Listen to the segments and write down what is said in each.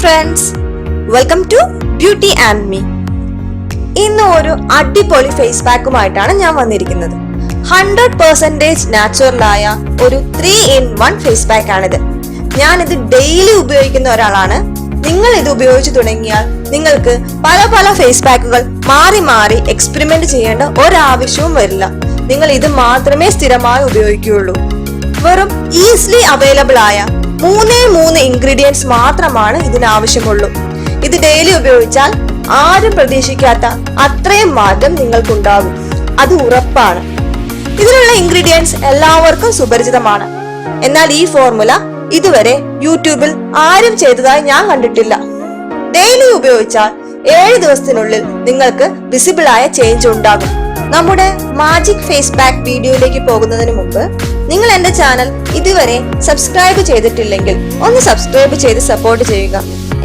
Friends, welcome to beauty and me. ഇന്ന് ഒരു അടിപൊളി ഫേസ് പാക്കുമായിട്ടാണ് ഞാൻ വന്നിരിക്കുന്നത്. 100% നാച്ചുറലായ ഒരു 3-in-1 ഫേസ് പാക്ക് ആണിത്. ഞാനിത് ഡെയിലി ഉപയോഗിക്കുന്ന ഒരാളാണ്. നിങ്ങൾ ഇത് ഉപയോഗിച്ചു തുടങ്ങിയാൽ നിങ്ങൾക്ക് പല പല ഫേസ് പാക്കുകൾ മാറി മാറി എക്സ്പെരിമെന്റ് ചെയ്യേണ്ട ഒരാവശ്യവും വരില്ല. നിങ്ങൾ ഇത് മാത്രമേ സ്ഥിരമായി ഉപയോഗിക്കുകയുള്ളൂ. വെറും ഈസിലി അവൈലബിൾ ആയ 3 ഇൻഗ്രീഡിയൻസ് മാത്രമാണ് ഇതിനാവശ്യമുള്ളൂ. ഇത് ഡെയിലി ഉപയോഗിച്ചാൽ ആരും പ്രതീക്ഷിക്കാത്ത അത്രയും മാറ്റം നിങ്ങൾക്കുണ്ടാകും, അത് ഉറപ്പാണ്. ഇതിലുള്ള ഇൻഗ്രീഡിയൻസ് എല്ലാവർക്കും സുപരിചിതമാണ്. എന്നാൽ ഈ ഫോർമുല ഇതുവരെ യൂട്യൂബിൽ ആരും ചെയ്തതായി ഞാൻ കണ്ടിട്ടില്ല. ഡെയിലി ഉപയോഗിച്ചാൽ 7 ദിവസത്തിനുള്ളിൽ നിങ്ങൾക്ക് വിസിബിൾ ആയ ചേഞ്ച് ഉണ്ടാകും. നമ്മുടെ മാജിക് ഫേസ് പാക്ക് വീഡിയോയിലേക്ക് പോകുന്നതിന് മുമ്പ് നിങ്ങൾ എന്റെ ചാനൽ ഇതുവരെ സബ്സ്ക്രൈബ് ചെയ്തിട്ടില്ലെങ്കിൽ ഒന്ന് സബ്സ്ക്രൈബ് ചെയ്ത് സപ്പോർട്ട് ചെയ്യുക.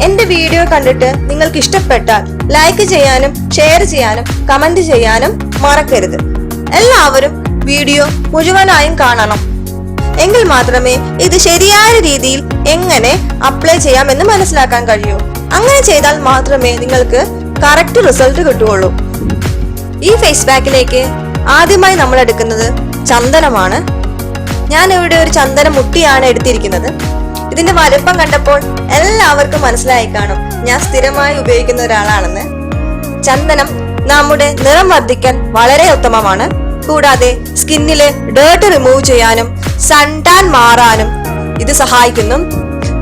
എന്റെ വീഡിയോ കണ്ടിട്ട് നിങ്ങൾക്ക് ഇഷ്ടപ്പെട്ടാൽ ലൈക്ക് ചെയ്യാനും ഷെയർ ചെയ്യാനും കമന്റ് ചെയ്യാനും മറക്കരുത്. എല്ലാവരും വീഡിയോ മുഴുവനായും കാണണം. എങ്കിൽ മാത്രമേ ഇത് ശരിയായ രീതിയിൽ എങ്ങനെ അപ്ലൈ ചെയ്യാമെന്ന് മനസ്സിലാക്കാൻ കഴിയൂ. അങ്ങനെ ചെയ്താൽ മാത്രമേ നിങ്ങൾക്ക് കറക്റ്റ് റിസൾട്ട് കിട്ടുകയുള്ളൂ. ഈ ഫേസ് പാക്കിലേക്ക് ആദ്യമായി നമ്മൾ എടുക്കുന്നത് ചന്ദനമാണ്. ഞാൻ ഇവിടെ ഒരു ചന്ദന മുട്ടിയാണ് എടുത്തിരിക്കുന്നത്. ഇതിന്റെ വലുപ്പം കണ്ടപ്പോൾ എല്ലാവർക്കും മനസ്സിലായി കാണും ഞാൻ സ്ഥിരമായി ഉപയോഗിക്കുന്ന ഒരാളാണെന്ന്. ചന്ദനം നമ്മുടെ നിറം വർദ്ധിക്കാൻ വളരെ ഉത്തമമാണ്. കൂടാതെ സ്കിന്നിലെ ഡേർട്ട് റിമൂവ് ചെയ്യാനും സൺ ടാൻ മാറാനും ഇത് സഹായിക്കുന്നു.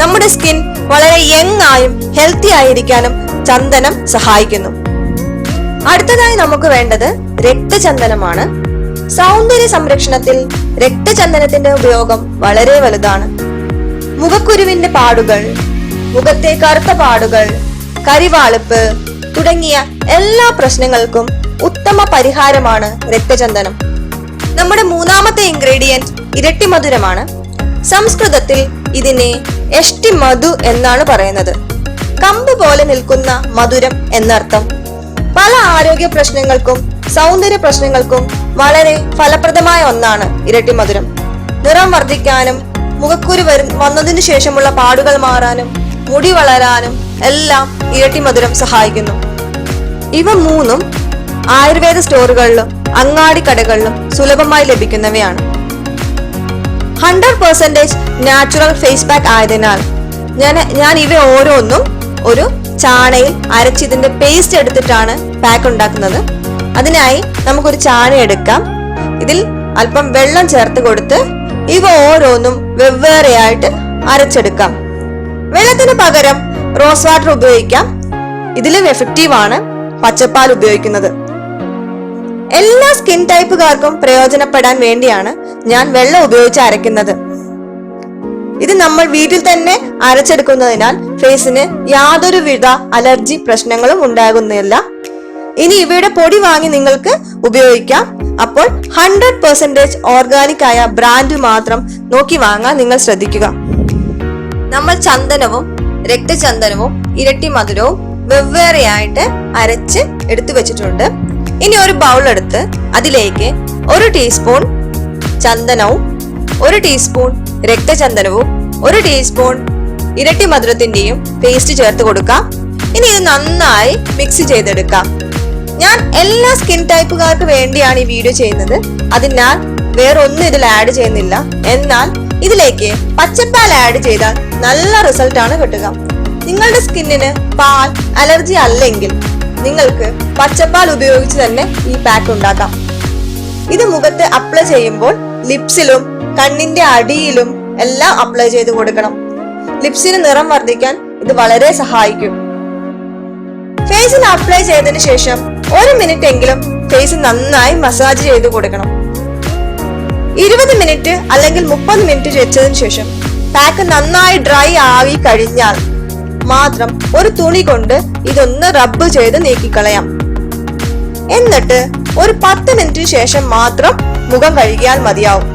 നമ്മുടെ സ്കിൻ വളരെ യങ് ആയും ഹെൽത്തി ആയിരിക്കാനും ചന്ദനം സഹായിക്കുന്നു. അടുത്തതായി നമുക്ക് വേണ്ടത് രക്തചന്ദനമാണ്. സൗന്ദര്യ സംരക്ഷണത്തിൽ രക്തചന്ദനത്തിന്റെ ഉപയോഗം വളരെ വലുതാണ്. മുഖക്കുരുവിന്റെ പാടുകൾ, മുഖത്തെ കറുത്ത പാടുകൾ, കരിവാളിപ്പ് തുടങ്ങിയ എല്ലാ പ്രശ്നങ്ങൾക്കും ഉത്തമ പരിഹാരമാണ് രക്തചന്ദനം. നമ്മുടെ മൂന്നാമത്തെ ഇൻഗ്രീഡിയന്റ് ഇരട്ടി മധുരമാണ്. സംസ്കൃതത്തിൽ ഇതിനെ എഷ്ടി മധു എന്നാണ് പറയുന്നത്. കമ്പ് പോലെ നിൽക്കുന്ന മധുരം എന്നർത്ഥം. പല ആരോഗ്യ പ്രശ്നങ്ങൾക്കും സൗന്ദര്യ പ്രശ്നങ്ങൾക്കും വളരെ ഫലപ്രദമായ ഒന്നാണ് ഇരട്ടി മധുരം. നിറം വർദ്ധിക്കാനും മുഖക്കുരു വന്നതിനു ശേഷമുള്ള പാടുകൾ മാറാനും മുടി വളരാനും എല്ലാം ഇരട്ടി മധുരം സഹായിക്കുന്നു. ഇവ മൂന്നും ആയുർവേദ സ്റ്റോറുകളിലും അങ്ങാടി കടകളിലും സുലഭമായി ലഭിക്കുന്നവയാണ്. 100% നാച്ചുറൽ ഫേസ് പാക്ക് ആയതിനാൽ ഞാൻ ഇവ ഓരോന്നും ഒരു ചാണയിൽ അരച്ചിതിന്റെ പേസ്റ്റ് എടുത്തിട്ടാണ് പാക്ക് ഉണ്ടാക്കുന്നത്. അതിനായി നമുക്കൊരു ചാണ എടുക്കാം. ഇതിൽ അല്പം വെള്ളം ചേർത്ത് കൊടുത്ത് ഇവ ഓരോന്നും വെവ്വേറെയായിട്ട് അരച്ചെടുക്കാം. വെള്ളത്തിന് പകരം റോസ് വാട്ടർ ഉപയോഗിക്കാം. ഇതിലും എഫക്റ്റീവ് ആണ് പച്ചപ്പാൽ ഉപയോഗിക്കുന്നത്. എല്ലാ സ്കിൻ ടൈപ്പുകാർക്കും പ്രയോജനപ്പെടാൻ വേണ്ടിയാണ് ഞാൻ വെള്ളം ഉപയോഗിച്ച് അരയ്ക്കുന്നത്. ഇത് നമ്മൾ വീട്ടിൽ തന്നെ അരച്ചെടുക്കുന്നതിനാൽ ഫേസിന് യാതൊരുവിധ അലർജി പ്രശ്നങ്ങളും ഉണ്ടാകുന്നില്ല. ഇനി ഇവയുടെ പൊടി വാങ്ങി നിങ്ങൾക്ക് ഉപയോഗിക്കാം. അപ്പോൾ 100% ഓർഗാനിക് ആയ ബ്രാൻഡ് മാത്രം നോക്കി വാങ്ങാൻ നിങ്ങൾ ശ്രദ്ധിക്കുക. നമ്മൾ ചന്ദനവും രക്തചന്ദനവും ഇരട്ടി മധുരവും വെവ്വേറെയായിട്ട് അരച്ച് എടുത്തു വെച്ചിട്ടുണ്ട്. ഇനി ഒരു ബൗൾ എടുത്ത് അതിലേക്ക് 1 ടീസ്പൂൺ ചന്ദനവും 1 ടീസ്പൂൺ രക്തചന്ദനവും 1 ടീസ്പൂൺ ഇരട്ടി മധുരത്തിന്റെയും പേസ്റ്റ് ചേർത്ത് കൊടുക്കാം. ഇനി ഇത് നന്നായി മിക്സ് ചെയ്തെടുക്കാം. ഞാൻ എല്ലാ സ്കിൻ ടൈപ്പുകാർക്ക് വേണ്ടിയാണ് ഈ വീഡിയോ ചെയ്യുന്നത്. അതിനാൽ വേറൊന്നും ഇതിൽ ആഡ് ചെയ്യുന്നില്ല. എന്നാൽ ഇതിലേക്ക് പച്ചപ്പാൽ ആഡ് ചെയ്താൽ നല്ല റിസൾട്ട് ആണ് കിട്ടുക. നിങ്ങളുടെ സ്കിന്നിന് പാൽ അലർജി അല്ലെങ്കിൽ നിങ്ങൾക്ക് പച്ചപ്പാൽ ഉപയോഗിച്ച് തന്നെ ഈ പാക്ക് ഉണ്ടാക്കാം. ഇത് മുഖത്ത് അപ്ലൈ ചെയ്യുമ്പോൾ ലിപ്സിലും കണ്ണിന്റെ അടിയിലും എല്ലാം അപ്ലൈ ചെയ്ത് കൊടുക്കണം. ലിപ്സിന് നിറം വർദ്ധിക്കാൻ ഇത് വളരെ സഹായിക്കും. ഫേസിൽ അപ്ലൈ ചെയ്തതിനു ശേഷം 1 മിനിറ്റ് എങ്കിലും ഫേസ് നന്നായി മസാജ് ചെയ്ത് കൊടുക്കണം. 20 മിനിറ്റ് അല്ലെങ്കിൽ 30 മിനിറ്റ് വെച്ചതിന് ശേഷം പാക്ക് നന്നായി ഡ്രൈ ആയി കഴിഞ്ഞാൽ മാത്രം ഒരു തുണി കൊണ്ട് ഇതൊന്ന് റബ്ബ് ചെയ്ത് നീക്കിക്കളയാം. എന്നിട്ട് ഒരു 10 മിനിറ്റിന് ശേഷം മാത്രം മുഖം കഴുകിയാൽ മതിയാവും.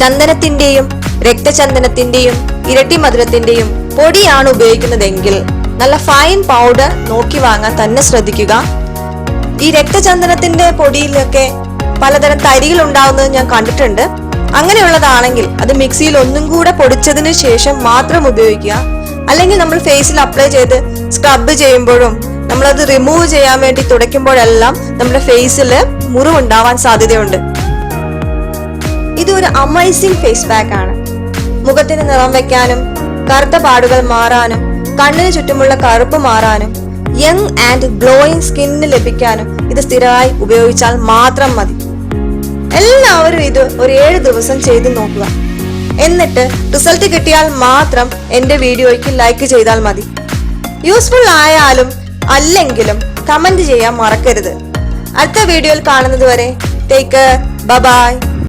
ചന്ദനത്തിന്റെയും രക്തചന്ദനത്തിന്റെയും ഇരട്ടി മധുരത്തിന്റെയും പൊടിയാണ് ഉപയോഗിക്കുന്നതെങ്കിൽ നല്ല ഫൈൻ പൗഡർ നോക്കി വാങ്ങാൻ തന്നെ ശ്രദ്ധിക്കുക. ഈ രക്തചന്ദനത്തിന്റെ പൊടിയിലൊക്കെ പലതരം തരികൾ ഉണ്ടാവുന്നത് ഞാൻ കണ്ടിട്ടുണ്ട്. അങ്ങനെയുള്ളതാണെങ്കിൽ അത് മിക്സിയിൽ ഒന്നും കൂടെ പൊടിച്ചതിന് ശേഷം മാത്രം ഉപയോഗിക്കുക. അല്ലെങ്കിൽ നമ്മൾ ഫേസിൽ അപ്ലൈ ചെയ്ത് സ്ക്രബ് ചെയ്യുമ്പോഴും നമ്മളത് റിമൂവ് ചെയ്യാൻ വേണ്ടി തുടയ്ക്കുമ്പോഴെല്ലാം നമ്മുടെ ഫേസിൽ മുറിവുണ്ടാവാൻ സാധ്യതയുണ്ട്. ഇതൊരു അമേസിംഗ് ഫേസ് പാക്ക് ആണ്. മുഖത്തിന് നിറം വെക്കാനും കറുത്ത പാടുകൾ മാറാനും കണ്ണിന് ചുറ്റുമുള്ള കറുപ്പ് മാറാനും യങ് ആൻഡ് ഗ്ലോയിങ് സ്കിന്നിന് ലഭിക്കാനും ഇത് സ്ഥിരമായി ഉപയോഗിച്ചാൽ മാത്രം മതി. എല്ലാവരും ഇത് ഒരു 7 ദിവസം ചെയ്ത് നോക്കുക. എന്നിട്ട് റിസൾട്ട് കിട്ടിയാൽ മാത്രം എന്റെ വീഡിയോയ്ക്ക് ലൈക്ക് ചെയ്താൽ മതി. യൂസ്ഫുൾ ആയാലും അല്ലെങ്കിലും കമന്റ് ചെയ്യാൻ മറക്കരുത്. അടുത്ത വീഡിയോയിൽ കാണുന്നത് വരെ ടേക്ക് കെയർ, ബൈ ബൈ.